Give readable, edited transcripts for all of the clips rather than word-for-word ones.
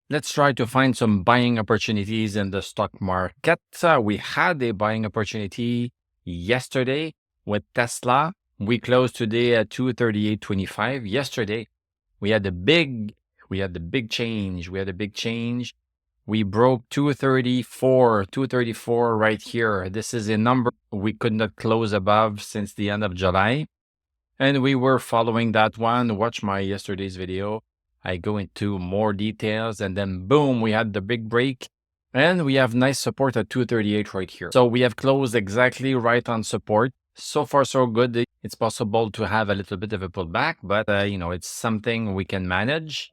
Let's try to find some buying opportunities in the stock market. We had a buying opportunity yesterday with Tesla. We closed today at 238.25. Yesterday, we had a big change. We broke 234 right here. This is a number we could not close above since the end of July. And we were following that one. Watch my yesterday's video. I go into more details and then boom, we had the big break and we have nice support at 238 right here. So we have closed exactly right on support. So far, so good. It's possible to have a little bit of a pullback, but it's something we can manage.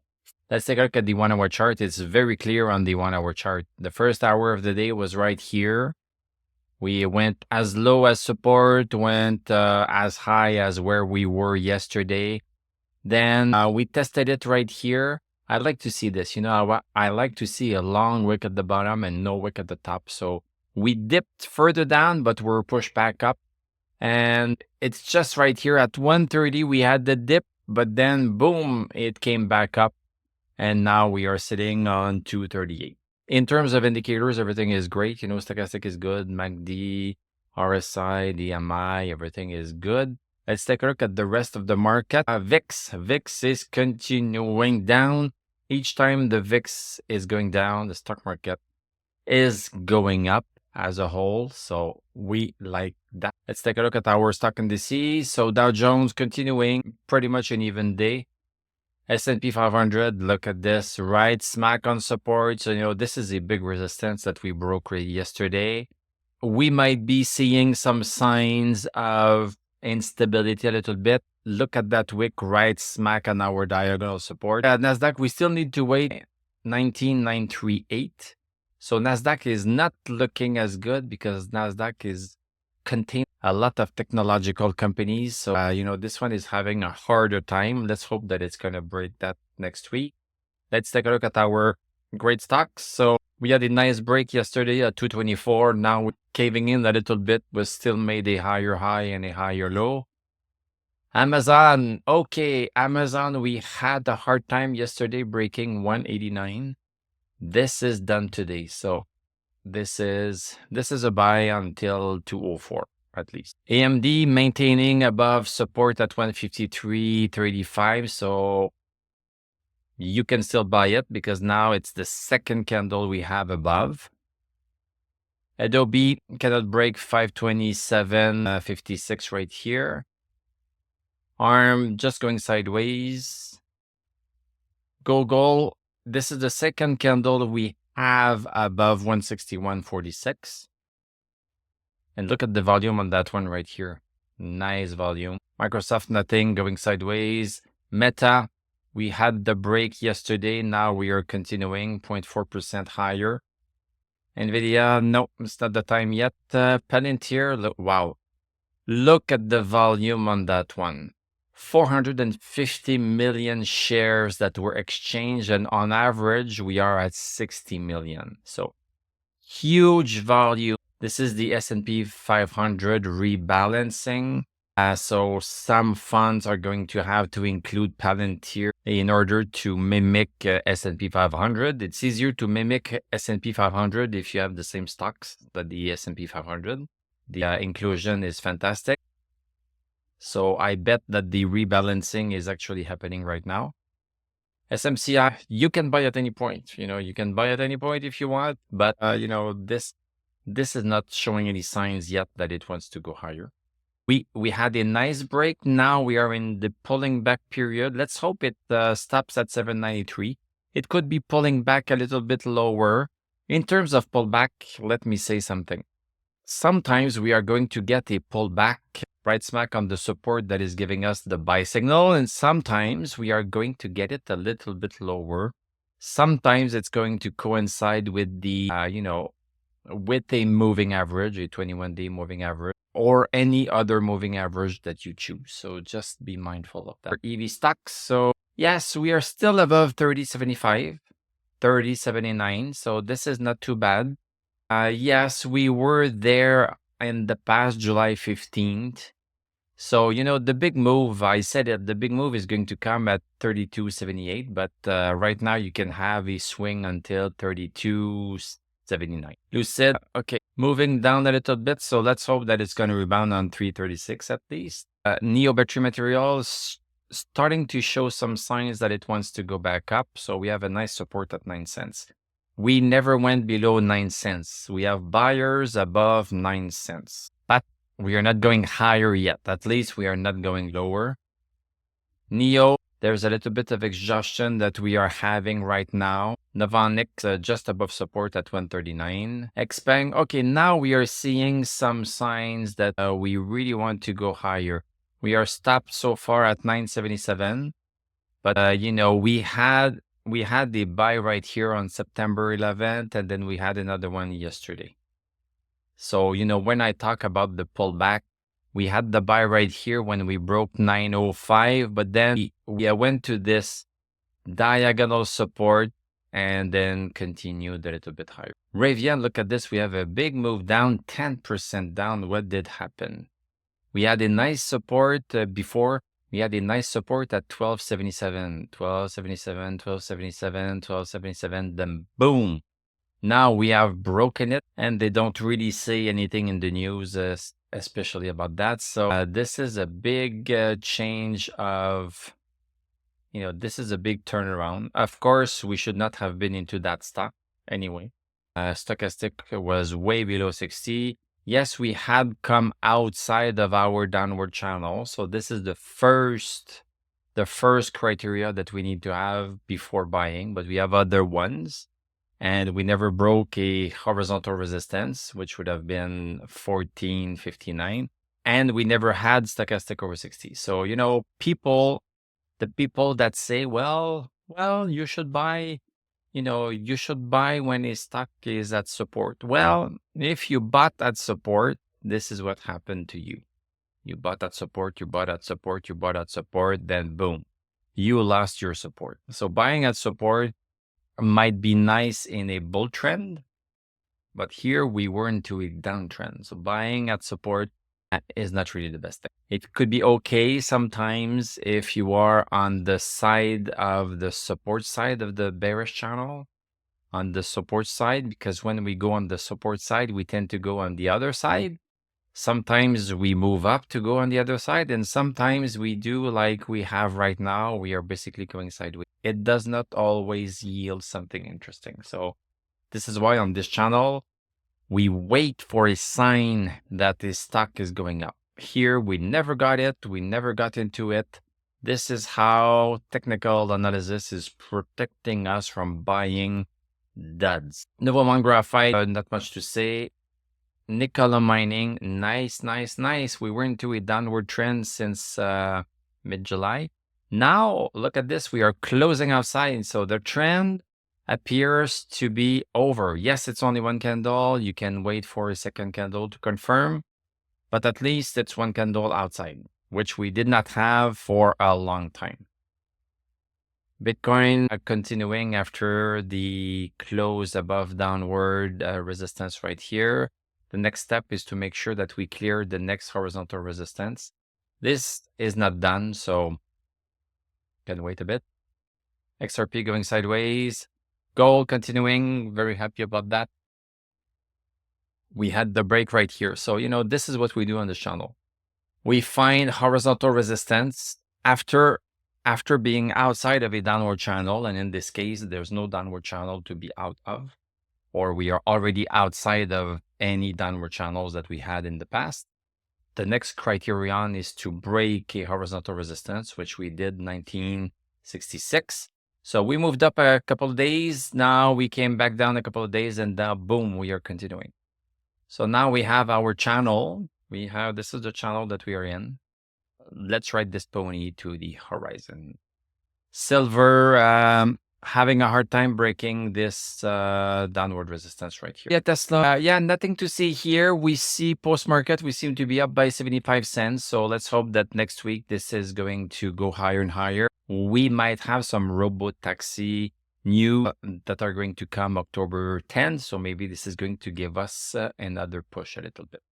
Let's take a look at the 1 hour chart. It's very clear on the 1 hour chart. The first hour of the day was right here. We went as low as support, went as high as where we were yesterday. Then we tested it right here. I'd like to see this. I like to see a long wick at the bottom and no wick at the top. So we dipped further down, but we're pushed back up. And it's just right here at 130, we had the dip, but then boom, it came back up. And now we are sitting on 238. In terms of indicators, everything is great. Stochastic is good. MACD, RSI, DMI, everything is good. Let's take a look at the rest of the market. VIX is continuing down. Each time the VIX is going down, the stock market is going up as a whole. So we like that. Let's take a look at our stock indices. So Dow Jones continuing pretty much an even day. S&P 500, look at this, right smack on support. So, this is a big resistance that we broke yesterday. We might be seeing some signs of instability a little bit. Look at that wick right smack on our diagonal support. At NASDAQ, we still need to wait 19,938. So NASDAQ is not looking as good because NASDAQ is contain a lot of technological companies. So, this one is having a harder time. Let's hope that it's going to break that next week. Let's take a look at our great stocks. So we had a nice break yesterday at 224. Now we're caving in a little bit, but still made a higher high and a higher low. Amazon. Okay, Amazon, we had a hard time yesterday breaking 189. This is done today. So this is a buy until 204 at least. AMD maintaining above support at 153.35. So you can still buy it because now it's the second candle we have above. Adobe cannot break 527.56 right here. ARM just going sideways. Google, this is the second candle we have above 161.46. And look at the volume on that one right here. Nice volume. Microsoft, nothing, going sideways. Meta, we had the break yesterday. Now we are continuing 0.4% higher. NVIDIA, no, it's not the time yet. Palantir, look, wow. Look at the volume on that one. 450 million shares that were exchanged, and on average, we are at 60 million. So huge volume. This is the S&P 500 rebalancing. So some funds are going to have to include Palantir in order to mimic S&P 500. It's easier to mimic S&P 500 if you have the same stocks that the S&P 500. The inclusion is fantastic. So I bet that the rebalancing is actually happening right now. SMCI, you can buy at any point. You can buy at any point if you want, but this is not showing any signs yet that it wants to go higher. We had a nice break. Now we are in the pulling back period. Let's hope it stops at 793. It could be pulling back a little bit lower. In terms of pullback, let me say something. Sometimes we are going to get a pullback right smack on the support that is giving us the buy signal, and sometimes we are going to get it a little bit lower. Sometimes it's going to coincide with the, with a moving average, a 21-day moving average, or any other moving average that you choose. So just be mindful of that. For EV stocks, so yes, we are still above 30.75, 30.79. So this is not too bad. Yes, we were there in the past July 15th. So, the big move, I said that the big move is going to come at 32.78, but right now you can have a swing until 32.79. Lucid, okay, moving down a little bit. So let's hope that it's going to rebound on 336 at least. Neo Battery Materials starting to show some signs that it wants to go back up. So we have a nice support at 9 cents. We never went below 9 cents. We have buyers above 9 cents. But we are not going higher yet. At least we are not going lower. Neo, there's a little bit of exhaustion that we are having right now. Novonic just above support at 139. Xpeng, okay, now we are seeing some signs that we really want to go higher. We are stopped so far at 977. But, we had the buy right here on September 11th, and then we had another one yesterday. So, when I talk about the pullback, we had the buy right here when we broke 905, but then we went to this diagonal support and then continued a little bit higher. Rivian, look at this. We have a big move down, 10% down. What did happen? We had a nice support before. We had a nice support at 1277, 1277, 1277, 1277, then boom. Now we have broken it, and they don't really say anything in the news, especially about that. So this is a big change of, this is a big turnaround. Of course, we should not have been into that stock anyway. Stochastic was way below 60. Yes, we had come outside of our downward channel. So this is the first criteria that we need to have before buying, but we have other ones. And we never broke a horizontal resistance, which would have been 1459. And we never had stochastic over 60. So, the people that say, well, you should buy, when a stock is at support. Well, if you bought at support, this is what happened to you. You bought at support, you bought at support, you bought at support, then boom, you lost your support. So buying at support might be nice in a bull trend, but here we were into a downtrend. So buying at support is not really the best thing. It could be okay sometimes if you are on the side of the support side of the bearish channel, on the support side, because when we go on the support side, we tend to go on the other side. Sometimes we move up to go on the other side, and sometimes we do like we have right now. We are basically going sideways. It does not always yield something interesting. So this is why on this channel, we wait for a sign that the stock is going up. Here, we never got it. We never got into it. This is how technical analysis is protecting us from buying duds. Novomont Graphite, not much to say. Nickel mining, nice. We were into a downward trend since mid-July. Now, look at this. We are closing outside. So the trend appears to be over. Yes, it's only one candle. You can wait for a second candle to confirm, but at least it's one candle outside, which we did not have for a long time. Bitcoin continuing after the close above downward resistance right here. The next step is to make sure that we clear the next horizontal resistance. This is not done, so can wait a bit. XRP going sideways. Gold continuing, very happy about that. We had the break right here. So, this is what we do on this channel. We find horizontal resistance after being outside of a downward channel. And in this case, there's no downward channel to be out of, or we are already outside of any downward channels that we had in the past. The next criterion is to break a horizontal resistance, which we did 1966. So we moved up a couple of days. Now we came back down a couple of days, and now boom, we are continuing. So now we have our channel. This is the channel that we are in. Let's ride this pony to the horizon. Silver, having a hard time breaking this downward resistance right here. Yeah, Tesla. Nothing to see here. We see post-market, we seem to be up by 75 cents. So let's hope that next week this is going to go higher and higher. We might have some robo-taxi new that are going to come October 10th. So maybe this is going to give us another push a little bit.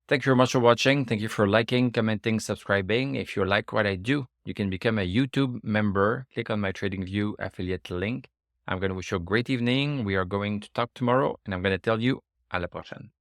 Thank you very much for watching. Thank you for liking, commenting, subscribing. If you like what I do, you can become a YouTube member. Click on my TradingView affiliate link. I'm going to wish you a great evening. We are going to talk tomorrow, and I'm going to tell you à la prochaine.